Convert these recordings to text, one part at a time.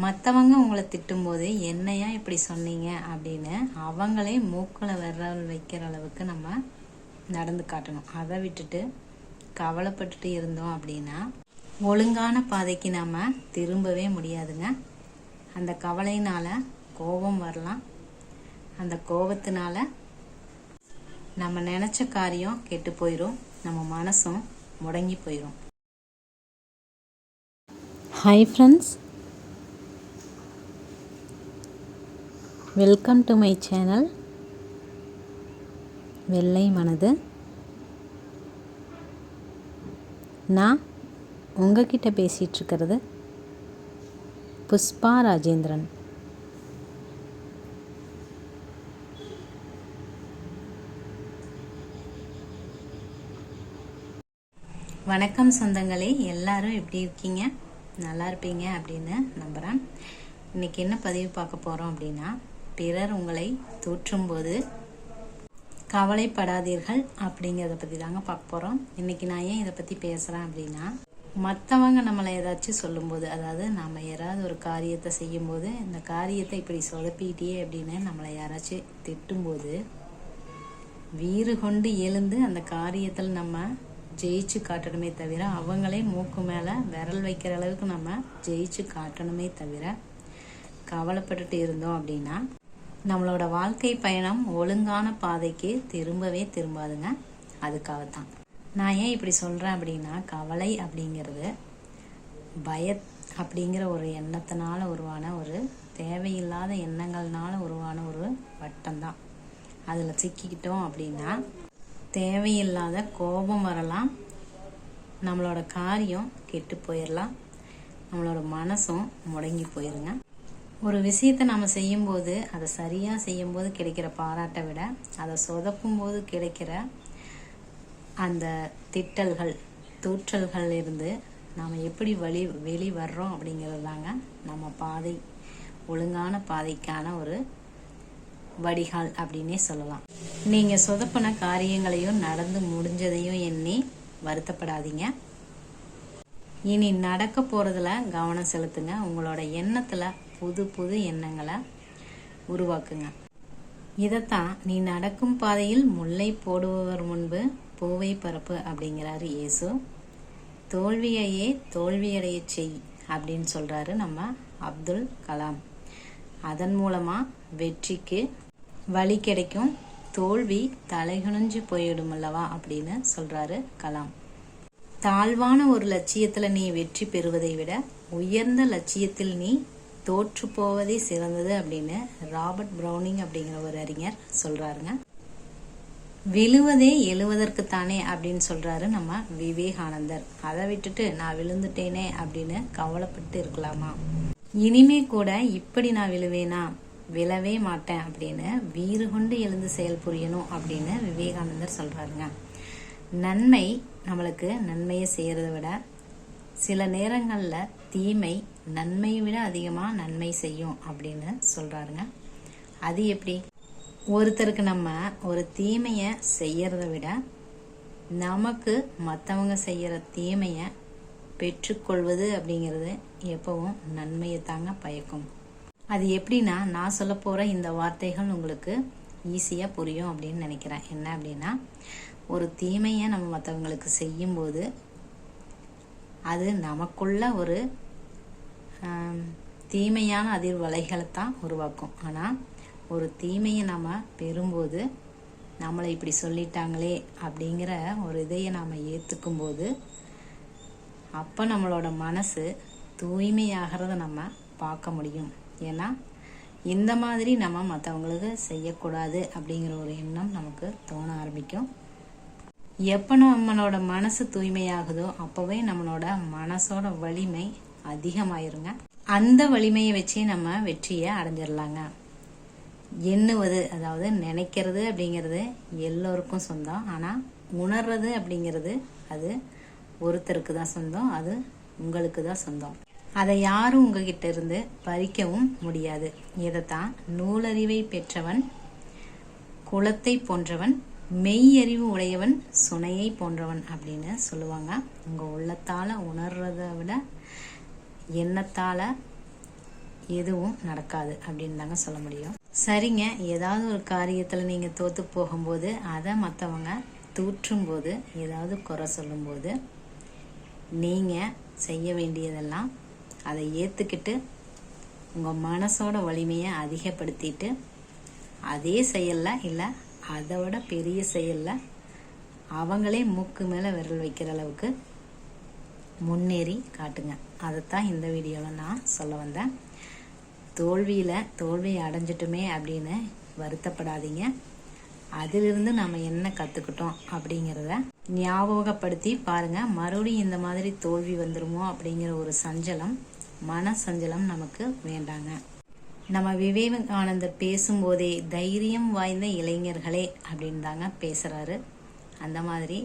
மற்றவங்க உங்களை திட்டும்போது என்னையா இப்படி சொன்னீங்க அப்படின்னு அவங்களே மூக்கில் விரல் வைக்கிற அளவுக்கு நம்ம நடந்து காட்டணும். அதை விட்டுட்டு கவலைப்பட்டுட்டு இருந்தோம் அப்படின்னா ஒழுங்கான பாதைக்கு நாம் திரும்பவே முடியாதுங்க. அந்த கவலையினால் கோபம் வரலாம். அந்த கோபத்தினால நம்ம நினச்ச காரியம் கெட்டு போயிடும், நம்ம மனசும் முடங்கி போயிடும். Hi friends, welcome to my channel வெள்ளை மனது. நான் உங்ககிட்ட பேசிகிட்ருக்கிறது புஷ்பா ராஜேந்திரன். வணக்கம் சொந்தங்களே, எல்லாரும் எப்படி இருக்கீங்க? நல்லா இருப்பீங்க அப்படின்னு நம்புகிறேன். இன்றைக்கி என்ன பதிவு பார்க்க போகிறோம் அப்படின்னா, பிறர் உங்களை தூற்றும்போது கவலைப்படாதீர்கள் அப்படிங்கிறத பற்றி தாங்க பார்க்க போகிறோம். இன்றைக்கி நான் ஏன் இதை பற்றி பேசுகிறேன் அப்படின்னா, மற்றவங்க நம்மளை ஏதாச்சும் சொல்லும்போது, அதாவது நம்ம யாராவது ஒரு காரியத்தை செய்யும்போது இந்த காரியத்தை இப்படி சொதப்பிக்கிட்டே அப்படின்னு நம்மளை யாராச்சும் திட்டும்போது வீறு கொண்டு எழுந்து அந்த காரியத்தில் நம்ம ஜெயிச்சு காட்டணுமே தவிர, அவங்களே மூக்கு மேலே விரல் வைக்கிற அளவுக்கு நம்ம ஜெயிச்சு காட்டணுமே தவிர கவலைப்பட்டுட்டு இருந்தோம் அப்படின்னா நம்மளோட வாழ்க்கை பயணம் ஒழுங்கான பாதைக்கு திரும்பவே திரும்பாதுங்க. அதுக்காகத்தான் நான் ஏன் இப்படி சொல்கிறேன் அப்படின்னா, கவலை அப்படிங்கிறது அப்படிங்கிற ஒரு எண்ணத்தினால உருவான ஒரு தேவையில்லாத எண்ணங்கள்னால உருவான ஒரு வட்டம்தான். அதில் சிக்கிக்கிட்டோம் அப்படின்னா தேவையில்லாத கோபம் வரலாம், நம்மளோட காரியம் கெட்டு போயிடலாம், நம்மளோட மனசும் முடங்கி போயிருங்க. ஒரு விஷயத்தை நம்ம செய்யும்போது, அதை சரியாக செய்யும்போது கிடைக்கிற பாராட்டை விட அதை சொதப்பும் போது கிடைக்கிற அந்த திட்டல்கள் தூற்றல்கள் இருந்து நாம் எப்படி வெளி வர்றோம் அப்படிங்கிறது தாங்க நம்ம பாதை, ஒழுங்கான பாதைக்கான ஒரு வடிகால் அப்படின்னே சொல்லலாம். நீங்கள் சொதப்பின காரியங்களையும் நடந்து முடிஞ்சதையும் எண்ணி வருத்தப்படாதீங்க. இனி நடக்க போகிறதுல கவனம் செலுத்துங்க. உங்களோட எண்ணத்தில் புது புது எண்ணங்களை உருவாக்குங்க. இதைத்தான் நீ நடக்கும் பாதையில் முல்லை போடுபவர் முன்பு பூவை பரப்பு அப்படிங்கிறாரு இயேசு. தோல்வியையே தோல்வியடைய செய் அப்படின்னு சொல்கிறாரு நம்ம அப்துல் கலாம். அதன் மூலமாக வெற்றிக்கு வழி கிடைக்கும், தோல்வி தலைகுனிஞ்சு போயிடும் அல்லவா அப்படின்னு சொல்கிறாரு கலாம். தாழ்வான ஒரு லட்சியத்தில் நீ வெற்றி பெறுவதை விட உயர்ந்த லட்சியத்தில் நீ தோற்று போவதே சிறந்தது அப்படின்னு ராபர்ட் ப்ரௌனிங் அப்படிங்கிற ஒரு அறிஞர் சொல்கிறாருங்க. விழுவதே எழுவதற்குத்தானே அப்படின்னு சொல்கிறாரு நம்ம விவேகானந்தர். அதை விட்டுட்டு நான் விழுந்துட்டேனே அப்படின்னு கவலைப்பட்டு இருக்கலாமா? இனிமே கூட இப்படி நான் விழுவேனா, விழவே மாட்டேன் அப்படின்னு வீறு கொண்டு எழுந்து செயல் புரியணும் அப்படின்னு விவேகானந்தர் சொல்கிறாருங்க. நன்மை நம்மளுக்கு நன்மையை செய்கிறத விட சில நேரங்களில் தீமை நன்மையை விட அதிகமாக நன்மை செய்யும் அப்படின்னு சொல்கிறாருங்க. அது எப்படி? ஒருத்தருக்கு நம்ம ஒரு தீமையை செய்யறத விட நமக்கு மற்றவங்க செய்கிற தீமையை பெற்றுக்கொள்வது அப்படிங்கிறது எப்பவும் நன்மையை தாங்க பயக்கும். அது எப்படின்னா, நான் சொல்ல போகிற இந்த வார்த்தைகள் உங்களுக்கு ஈஸியாக புரியும் அப்படின்னு நினைக்கிறேன். என்ன அப்படின்னா, ஒரு தீமையை நம்ம மற்றவங்களுக்கு செய்யும்போது அது நமக்குள்ள ஒரு தீமையான அதிர்வலைகளை தான் உருவாக்கும். ஆனால் ஒரு தீமையை நம்ம பெறும்போது, நம்மளை இப்படி சொல்லிட்டாங்களே அப்படிங்கிற ஒரு இதையை நாம் ஏற்றுக்கும்போது, அப்போ நம்மளோட மனசு தூய்மையாகிறத நம்ம பார்க்க முடியும். ஏன்னா இந்த மாதிரி நம்ம மற்றவங்களுக்கு செய்யக்கூடாது அப்படிங்கிற ஒரு எண்ணம் நமக்கு தோண ஆரம்பிக்கும். எப்போ நம்மளோட மனசு தூய்மையாகுதோ அப்போவே நம்மளோட மனசோட வலிமை அதிகமாயிருங்க. அந்த வலிமையை வச்சு நம்ம வெற்றியை அடைஞ்சிடலாங்க. எண்ணுவது, அதாவது நினைக்கிறது அப்படிங்கிறது எல்லோருக்கும் சொந்தம். ஆனால் உணர்றது அப்படிங்கிறது அது ஒருத்தருக்கு தான் சொந்தம், அது உங்களுக்கு தான் சொந்தம். அதை யாரும் உங்ககிட்ட இருந்து பறிக்கவும் முடியாது. இதைத்தான் நூலறிவை பெற்றவன் குளத்தை போன்றவன், மெய்யறிவு உடையவன் சுனையை போன்றவன் அப்படின்னு சொல்லுவாங்க. உங்கள் உள்ளத்தால் உணர்றதை விட எண்ணத்தால் எதுவும் நடக்காது அப்படின்னு தாங்க சொல்ல முடியும். சரிங்க, ஏதாவது ஒரு காரியத்தில் நீங்கள் தோற்று போகும்போது, அதை மற்றவங்க தூற்றும் போது, ஏதாவது குறை சொல்லும்போது, நீங்கள் செய்ய வேண்டியதெல்லாம் அதை ஏற்றுக்கிட்டு உங்கள் மனசோட வலிமையை அதிகப்படுத்திட்டு அதே செயலில் இல்லை அதை விட பெரிய செயலில் அவங்களே மூக்கு மேலே விரல் வைக்கிற அளவுக்கு முன்னேறி காட்டுங்க. அதைத்தான் இந்த வீடியோவில் நான் சொல்ல வந்தேன். தோல்வி அடைஞ்சிட்டுமே அப்படின்னு வருத்தப்படாதீங்க. அதிலிருந்து நம்ம என்ன கற்றுக்கிட்டோம் அப்படிங்கிறத ஞாபகப்படுத்தி பாருங்கள். மறுபடியும் இந்த மாதிரி தோல்வி வந்துருமோ அப்படிங்கிற ஒரு மன சஞ்சலம் நமக்கு வேண்டாங்க. நம்ம விவேகானந்தர் பேசும்போதே தைரியம் வாய்ந்த இளைஞர்களே அப்படின்னு தாங்க பேசுகிறாரு. அந்த மாதிரி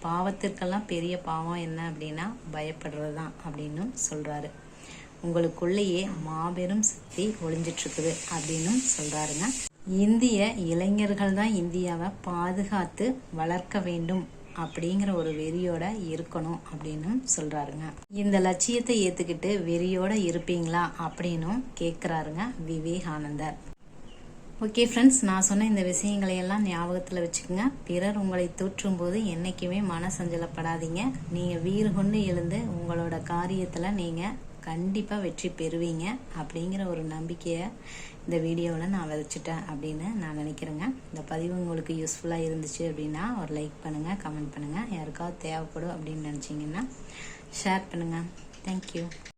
பாவத்திற்கெல்லாம் பெரிய பாவம் என்ன அப்படின்னா பயப்படுறது தான் அப்படின்னு சொல்கிறாரு. உங்களுக்குள்ளேயே மாபெரும் சக்தி ஒளிஞ்சிட்ருக்குது அப்படின்னு சொல்கிறாருங்க. இந்திய இளைஞர்கள் தான் இந்தியாவை பாதுகாத்து வளர்க்க வேண்டும் அப்படிங்கிற ஒரு வெறியோட இருக்கணும் அப்படின்னு சொல்கிறாருங்க. இந்த லட்சியத்தை ஏற்றுக்கிட்டு வெறியோட இருப்பீங்களா அப்படின்னும் கேட்குறாருங்க விவேகானந்தர். ஓகே ஃப்ரெண்ட்ஸ், நான் சொன்ன இந்த விஷயங்களையெல்லாம் ஞாபகத்தில் வச்சுக்கோங்க. பிறர் உங்களை தூற்றும் போது என்றைக்குமே மன சஞ்சலப்படாதீங்க. நீங்கள் வீறு கொண்டு எழுந்து உங்களோட காரியத்தில் நீங்கள் கண்டிப்பாக வெற்றி பெறுவீங்க அப்படிங்கிற ஒரு நம்பிக்கையை இந்த வீடியோவில் நான் விதைச்சிட்டேன் அப்படின்னு நான் நினைக்கிறேங்க. இந்த பதிவு உங்களுக்கு யூஸ்ஃபுல்லாக இருந்துச்சு அப்படின்னா ஒரு லைக் பண்ணுங்கள், கமெண்ட் பண்ணுங்கள். யாருக்காவது தேவைப்படும் அப்படின்னு நினச்சிங்கன்னா ஷேர் பண்ணுங்கள். தேங்க்யூ.